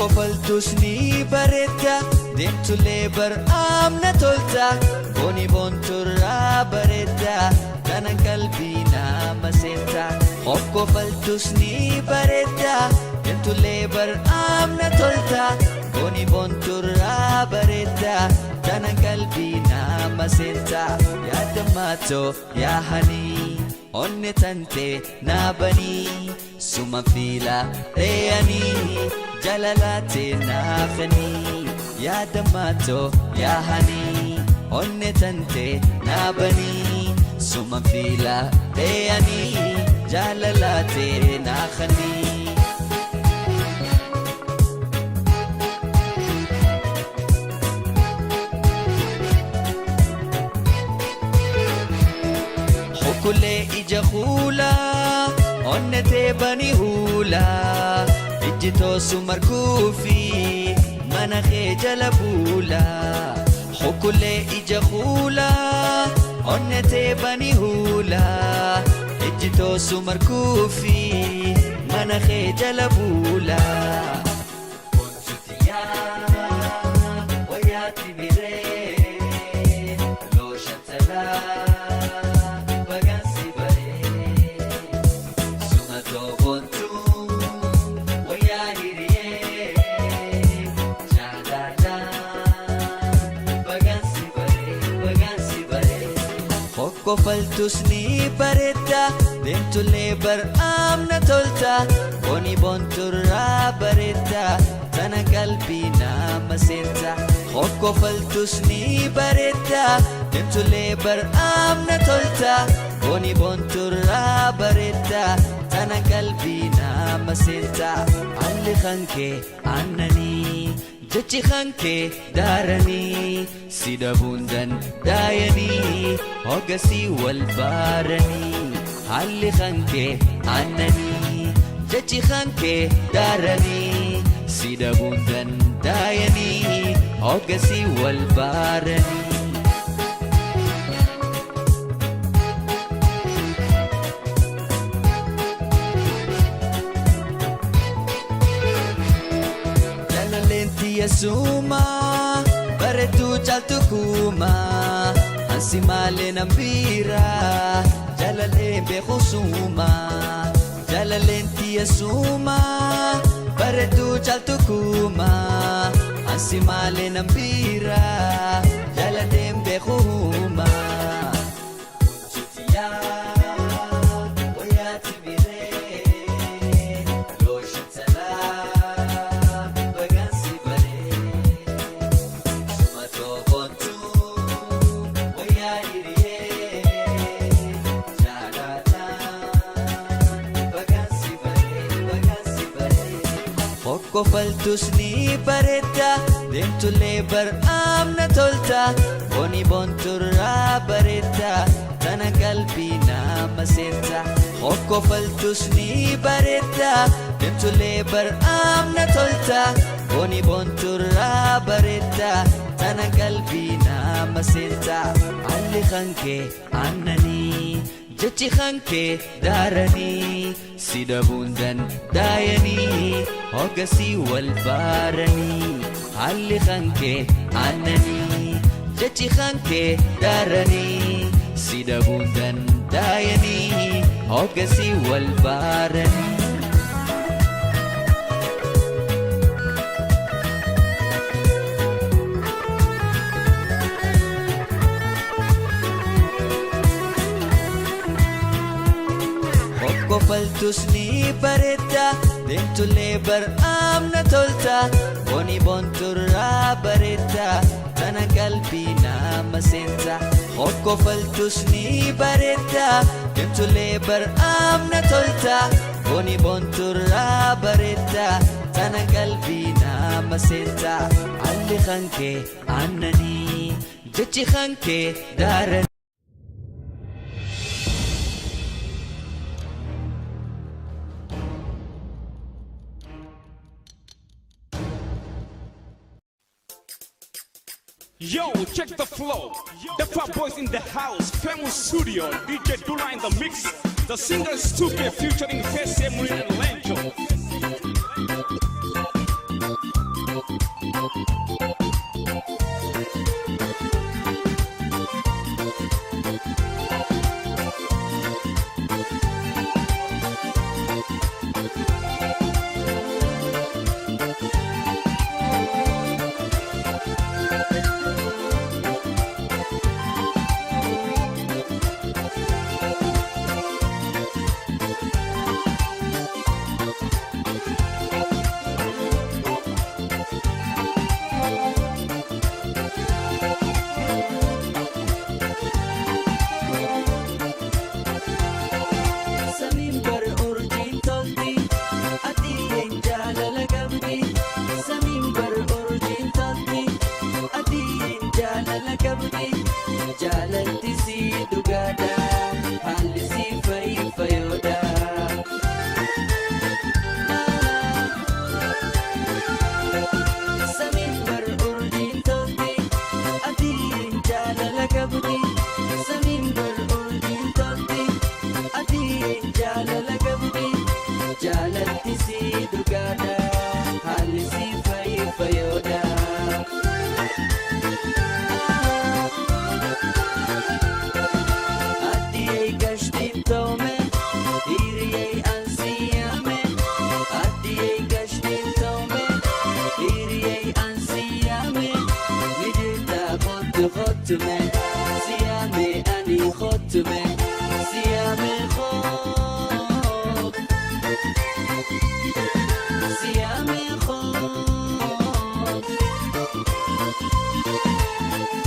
Hokkofaltus ni bareedda deemtulee bar'aamna tolta booni boonturraa bareedda kana qalbii nama seenta. Hokkofaltus ni bareedda deemtulee bar'aamna tolta booni boonturraa bareedda kana qalbii nama seenta. Yaadamaato yaahanii onne tante naabanii suma fiila reeyanii jalalate naafanii. Yaadamaato yaahanii onne tante naabanii suma fiila reeyanii jalalate naafanii. Kulee ija huulaa onnetee bani huulaa ijjitoo sumarkuufi mana kee jala buulaa. Kulee ija huulaa onnetee bani huulaa ijjitoo sumarkuufi mana kee jala buulaa. Hokkofaltus ni bareedda deemtulee bar'aamna tolta booni boonturraa bareedda tana qalbii nama seenta. Hokkofaltus ni bareedda deemtulee bar'aamna tolta booni boonturraa bareedda tana qalbii nama seenta. Alli kankee aannanii jechi kankee daaranii si dhabuundan daayanii hoggasii wal baaranii. Alli kankee aannanii jechi kankee daaranii si dhabuundan daayanii hoggasii wal baaranii. Suma bareedduu caaltu kuuma ansi malee nambiira jalaleen beeku suma. Jalaleen tiyya suma bareedduu caaltu kuuma ansi malee nambiira jalaleen beeku suma. Hokkofaltus ni bareedda deemtulee bar'aamna tolta booni boonturraa bareedda tana qalbii nama seenta. Hokkofaltus ni bareedda deemtulee bar'aamna tolta booni boonturraa bareedda tana qalbii nama seenta. Alli kankee aannanii jechi kankee daaranii si dhabuundan daayanii hoggasii wal baaranii. Alli kankee aannanii jechi kankee daaranii si dhabuundan daayanii hoggasii wal baaranii. Hokkofaltus ni bareedda deemtulee bar'aamna tolta booni boonturraa bareedda tana qalbii nama seenta. Hokkofaltus ni bareedda deemtulee bar'aamna tolta booni boonturraa bareedda tana qalbii nama seenta. Alli kankee aannanii jechi kankee daaranii. Yo, check the flow. The Fat Boys in the house. Famous studio. DJ Dula in the mix. The singer Stupid featuring Fesse, Emily and Lencho. Atisi dugada halisi fayoda Adiyay gashtin tome Iriyay ansiyame Adiyay gashtin tome Iriyay ansiyame Nidita khotume Siyame ani khotume Siyame khot Siyame khot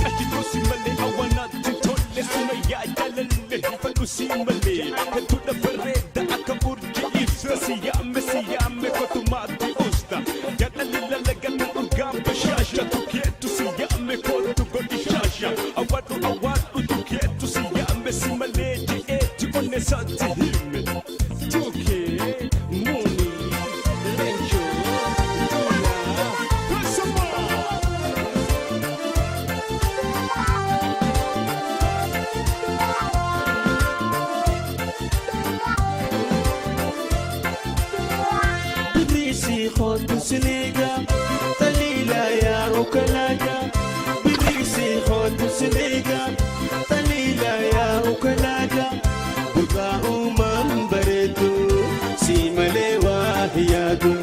Ajitusi mali awana tintole Sunaya jalale Falusi mali Ketuna vereda akaburki isa Siyame kotumati usta Jalali lalagana ugam bashasha Tukietu siyame kotu godi shasha Awadu tukietu siyame Simaleji eti onesati hime Tuke muni Lencho Tuna Kasama بريسي خود سنيقة طليلة يا وكلاقة بريسي خود سنيقة طليلة يا وكلاقة بقاء من بريتو سيما لواهيادو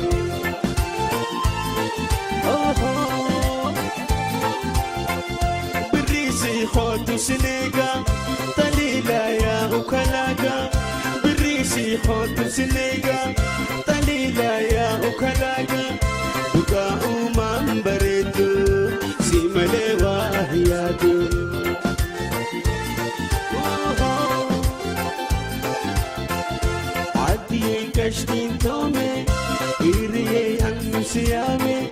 بريسي خود سنيقة طليلة يا وكلاقة بريسي خود سنيقة طليلة يا وكلاقة بقاء من بريتو سيما لواهيادو عدي كشتين تومي إيريي أنسيامي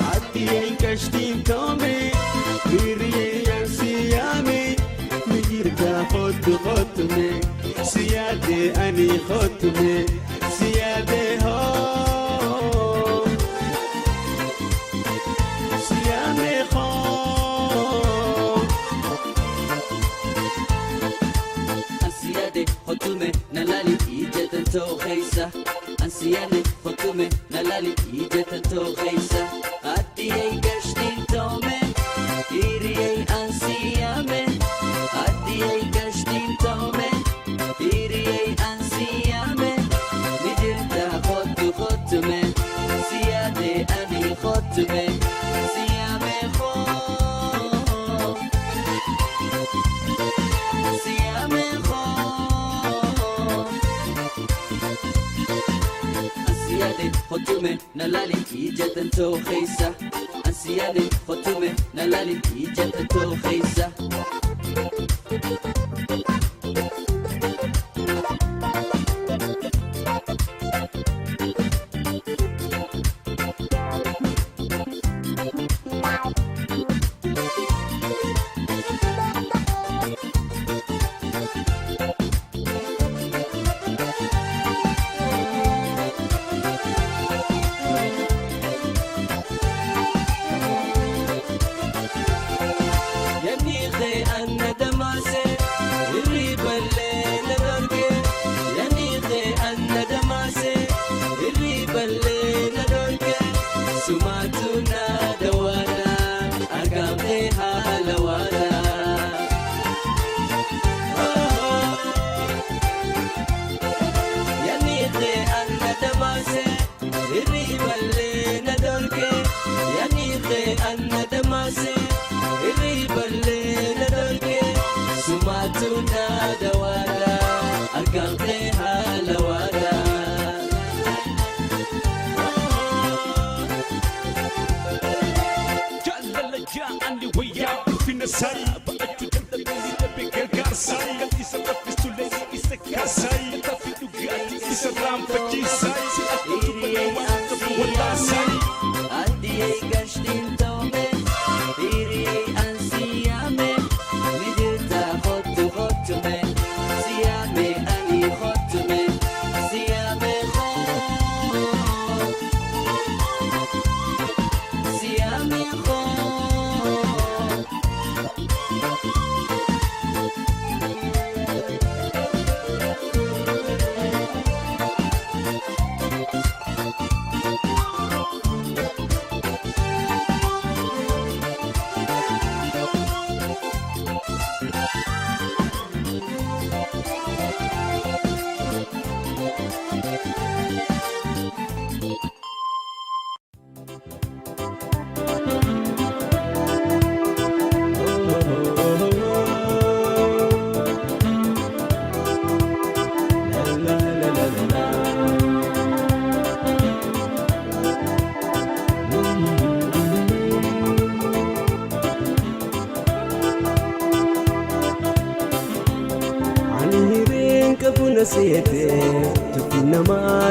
عدي كشتين تومي إيريي أنسيامي مجيركا خطمي سيادي أني خطمي سيادي هو سيامي خو Ansiyade khotume nalali ijeta to khaisa Ansiyane khotume nalali ijeta to khaisa Adiyay gashtin tome Iriyay ansiyame Adiyay gashtin tome Iriyay ansiyame Nidilta khotume Siyade ani khotume Siyame khot Siyame khot Ansiyade khotume nalali ijeta to khaisa Ansiyade khotume nalali ijeta to khaisa ينيخي أن دماسي الريبا الليلة درقي ينيخي أن دماسي الريبا الليلة درقي سمعتنا دوانا أقامتها لوانا ينيخي أن دماسي الريبا الليلة درقي ينيخي أن دماسي الريبا الليلة درقي سمعتنا دوانا أقامتها لوانا Jalala ja'ani waya fina sai ba'atu jandali tabika gasai isa tafistu leni isa kasai tafitu gati isa rampa sai atu balawa atu wala sai Adiyay gashtin tome Iriyay ansiyame Nidilta khotume Siyame ani khotume Siyame khot Siyame khot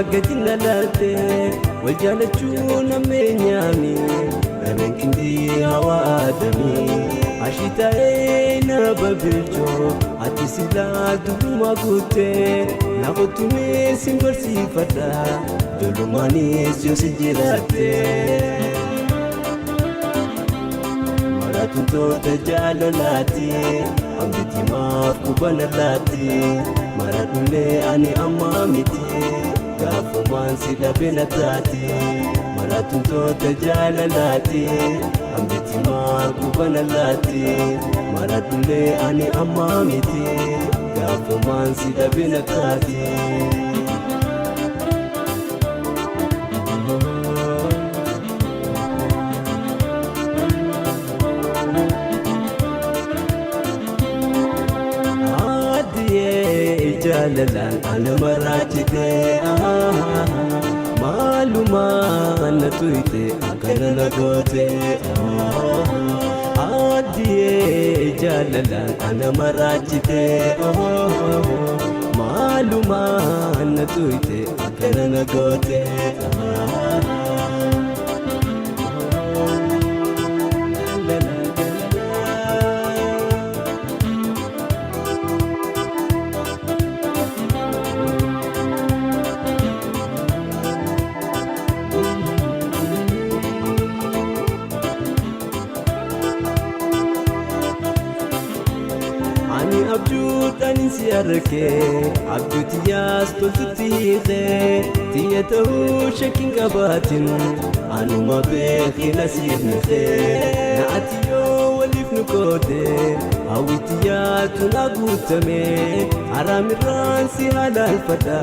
قدنا لاتي والجالتشون مينيامي نمين كندي هوا آدمي عشيتاينا ببرجو عتي سلا دوما قوتي ناقوتوني سنبرسي فتا دولماني سيوسي جيراتي مراتو توتا جالولاتي عمدتي ماف كوبانالاتي مراتو لي أني أمامتي كافو مانسي لبنتاتي مراتو توتا جالولاتي عمدتي ماف كوبانالاتي مراتو لي أني أمامتي كافو مانسي لبنتاتي جاللا أنا مراتي معلومة أنا تويتي أكنا نقوتي عادي جاللا أنا مراتي معلومة أنا تويتي أكنا نقوتي abjut anin siyarke abjut yas toltutihe tiyatu shakin gabatin anuma bekhi nasibne naatiyo walif nukote awitiyatu nagutame aramiran si halal fata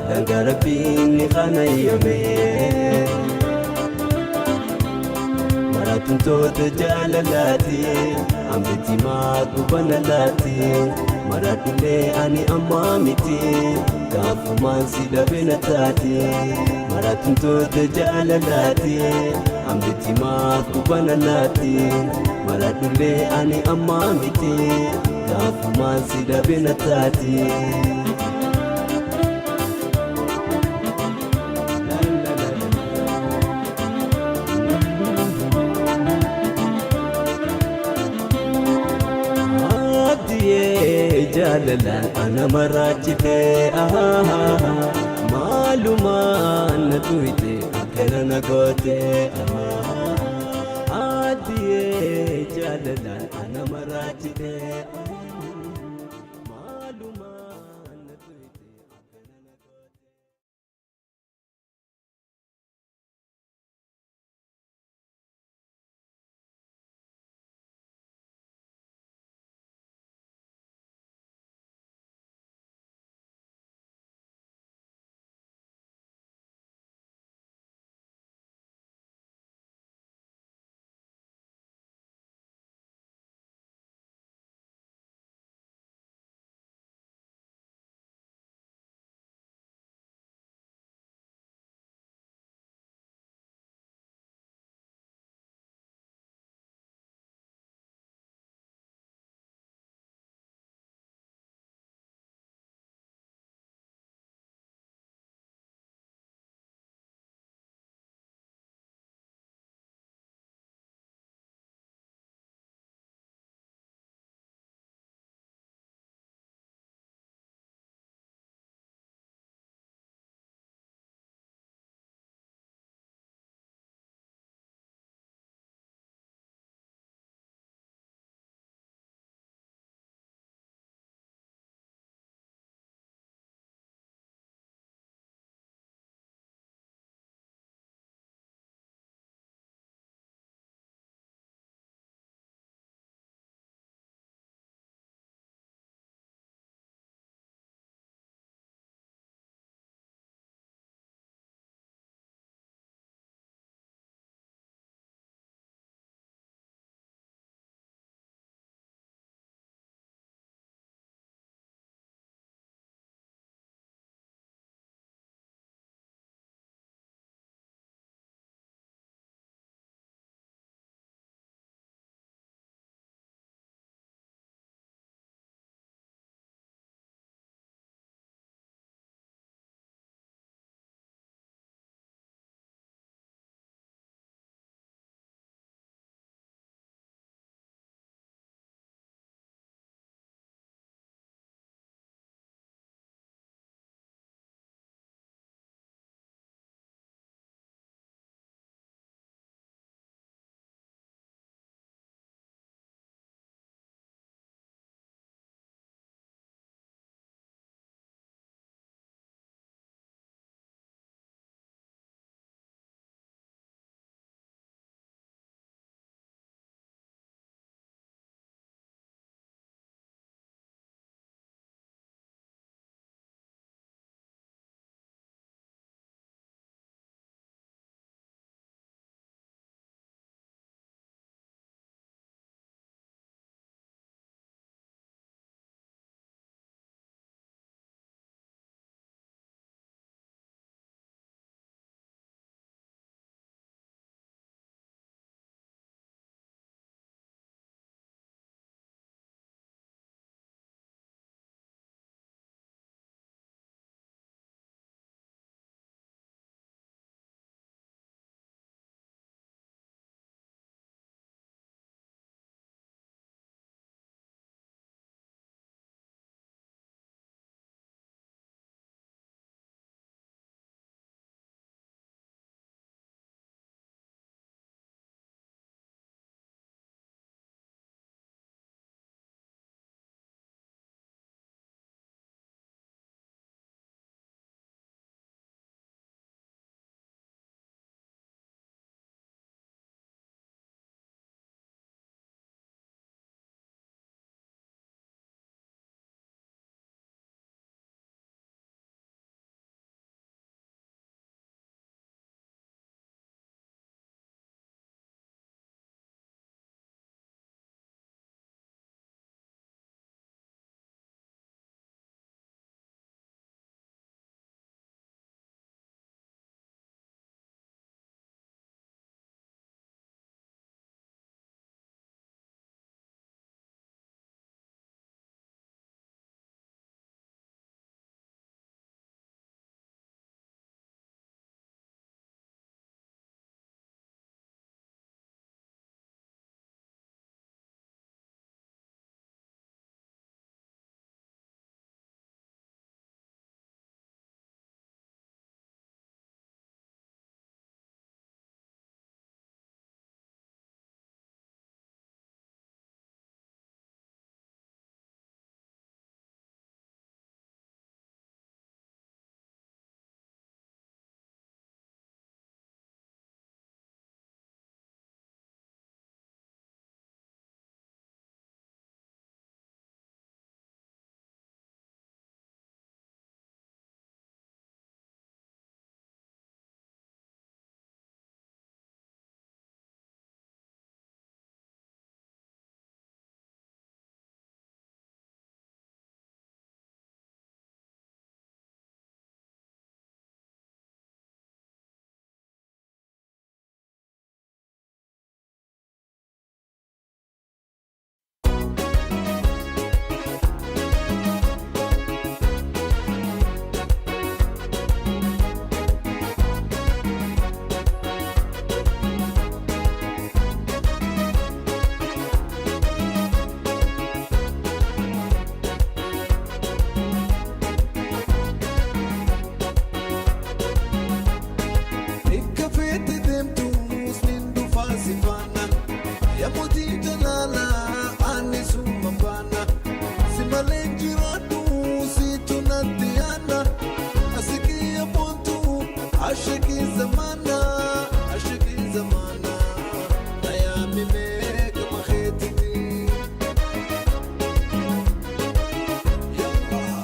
dangarabini khanayame maratun tot jalalati عمتي ما قبنالاتي مراتلي أني أمامتي كافو مانسي لبنتاتي مراتن توت جالالاتي عمتي ما قبنالاتي مراتلي أني أمامتي كافو مانسي لبنتاتي جاللا أنا مراتي معلومة أنا تويتي أكنا نقوتي عادي جاللا أنا مراتي زمانا عشقي زمانا أيامي ميك ما خيتني يلا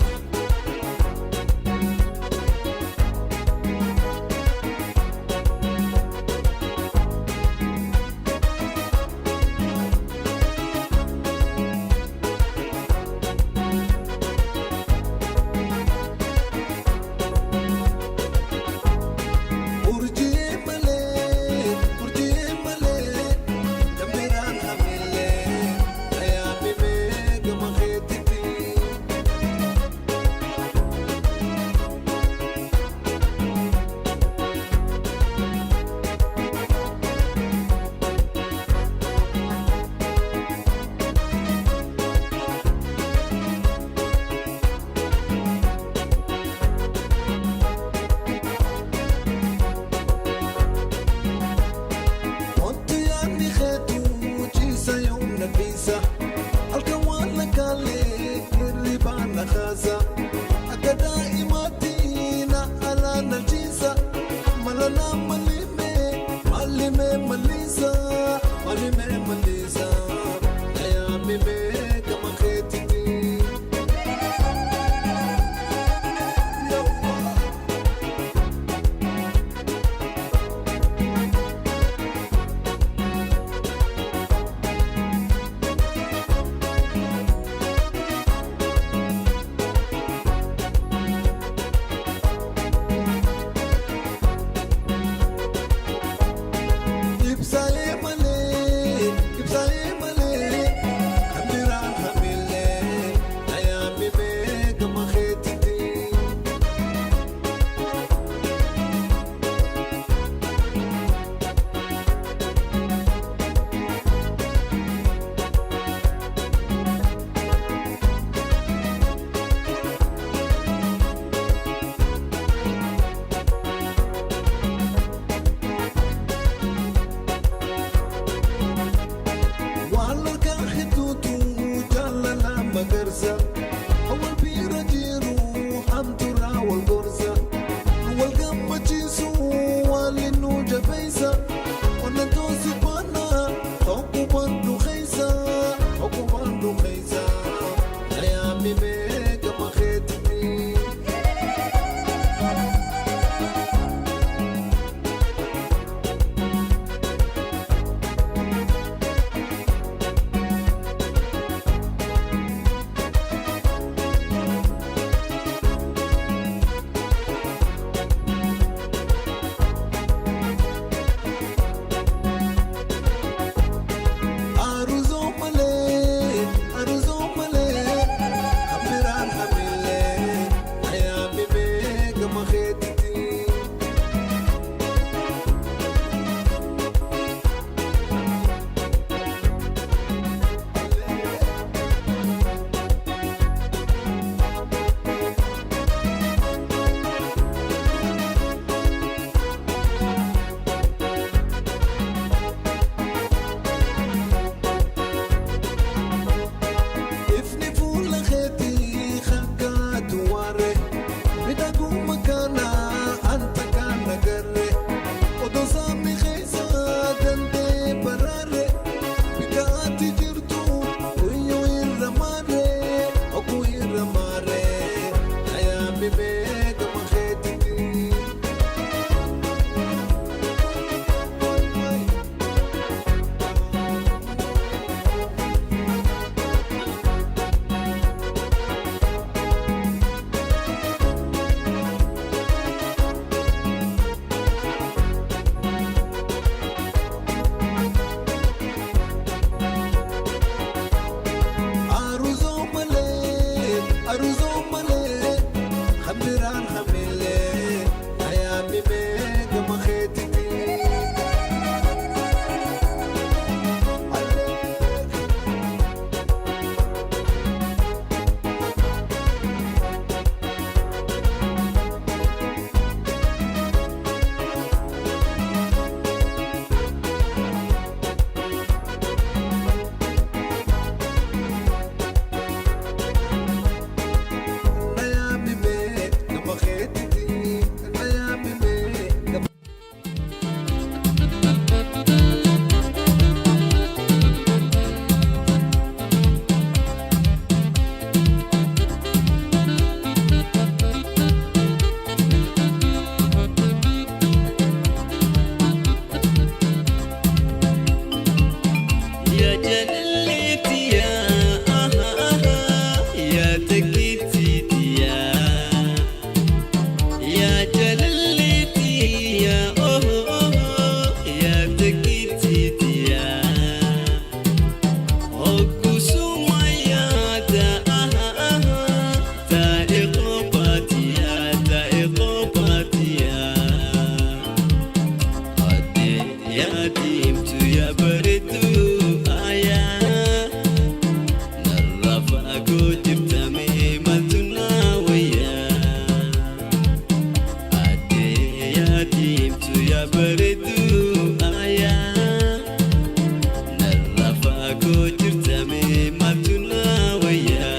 برجي ملك برجي ملك جنبيران حملي أيامي ميك ما خيتني وانت يعني خيتو جيسا يوم نفيسة الكوان لك عليك الربان خازة أكا دائماتينا على نجيسة ملنا مليمي مليمي مليسة مليمي مليسة أيامي ميك ما خيتني يلا يبساي ملك يبساي ملك yaadimtu yaa bareedduu aayaa narraa fagoo jirtamee maaltu naa wayyaa addee yaadimtu yaa bareedduu aayaa narraa fagoo jirtamee maaltu naa wayyaa.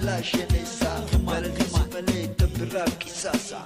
لا شنسا بلدي سفلي تبرا كساسا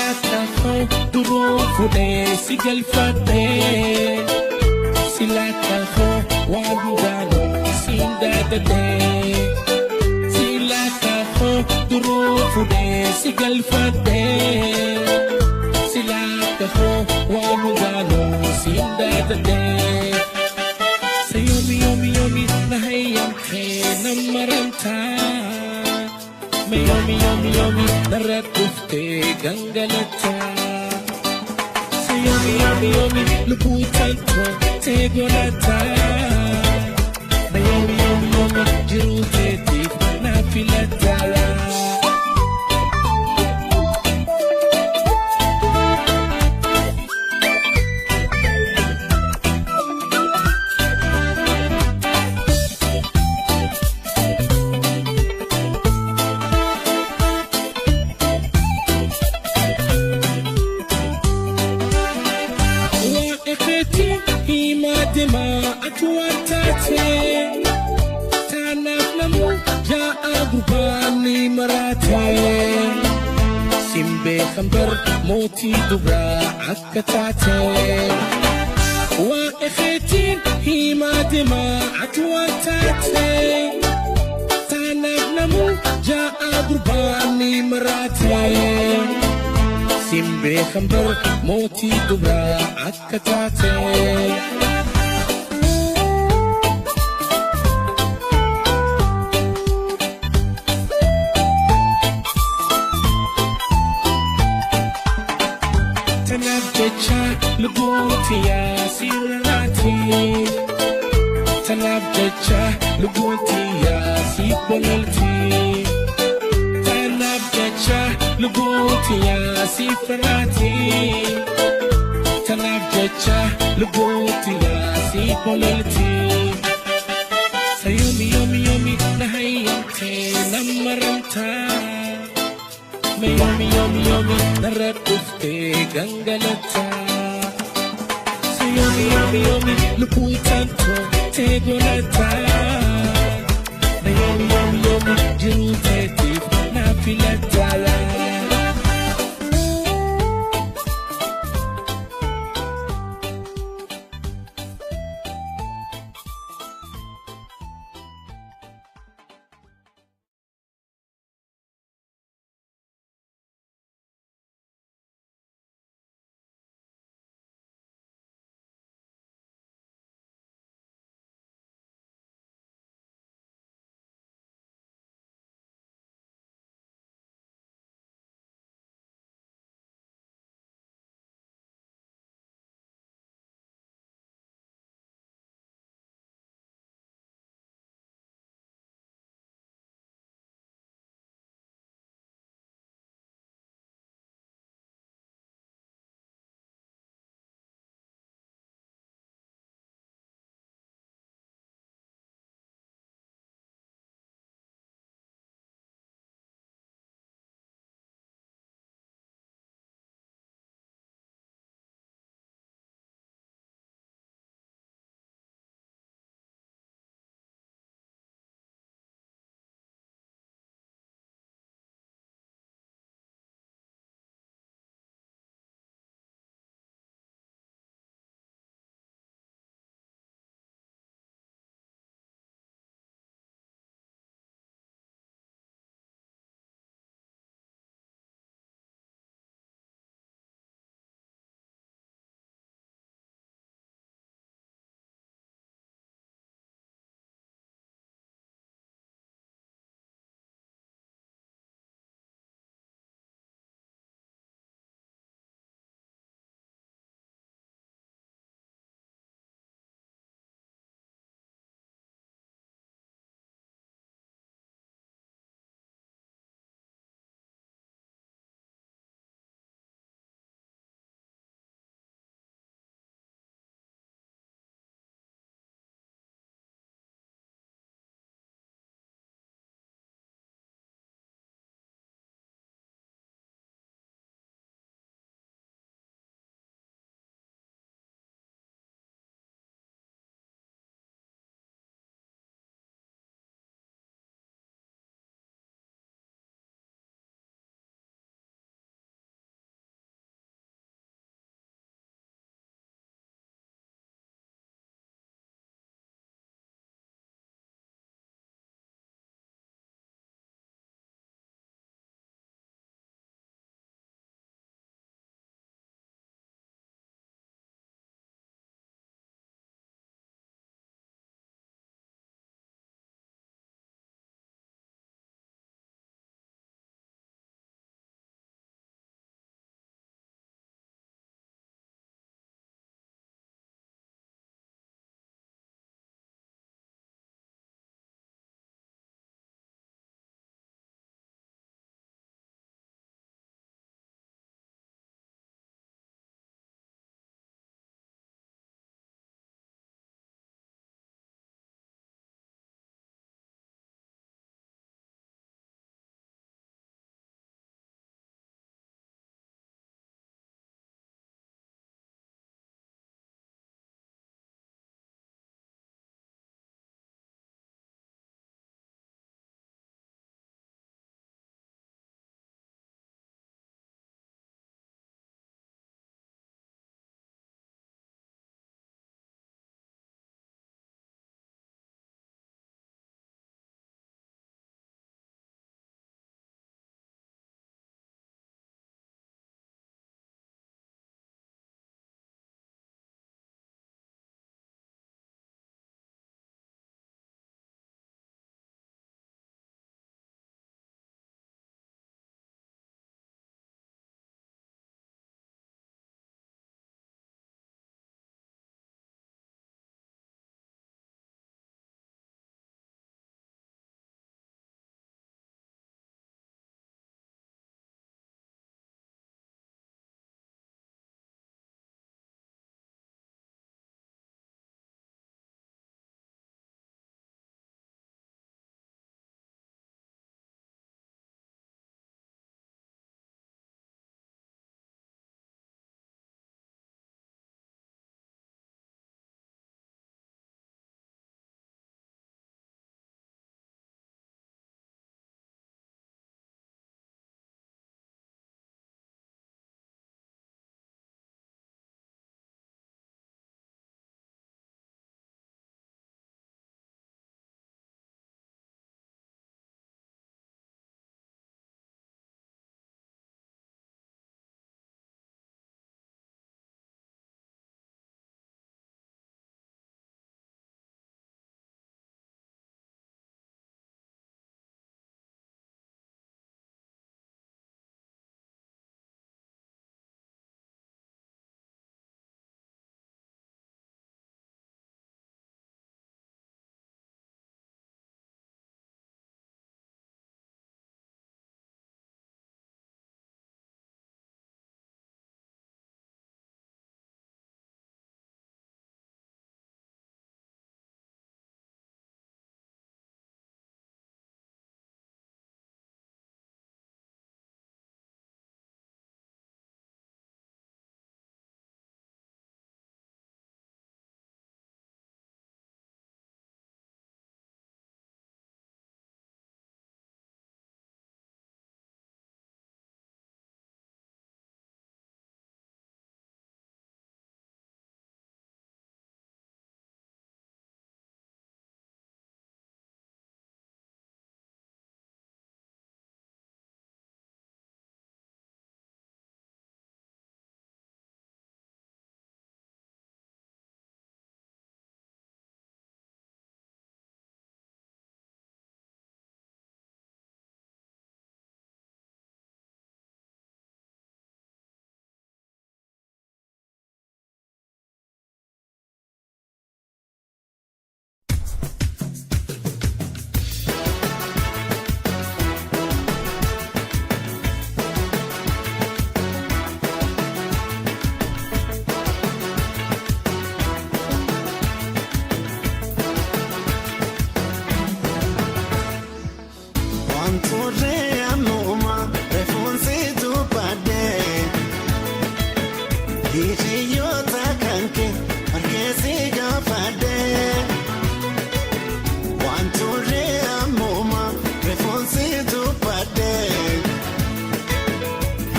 Silakaho durufude sigalfate Silakaho wagano sindadade Silakaho durufude sigalfate Silakaho wagano sindadade Sayomi yomi yomi nahayam ke namaranta Yomi yomi yomi naratufte gangalata Sayomi yomi yomi luputan ko tegolata Yomi yomi yomi jiruteti nafilata Simbe khambar moti dubra akatate wa ekhetin hima dima atwatate tanab namu jaa gurbani marate Simbe khambar moti dubra akatate Luguntia sirati Tanabdecha Luguntia siponalti Tanabdecha Luguntia sifrati Tanabdecha Luguntia siponalti Sayomi yomi yomi nahayamte namaranta Yomi yomi yomi naratufte gangalata Yomi yomi yomi luputan ko tegolata Yomi yomi yomi jiruteti nafilata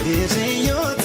Hiriyyoota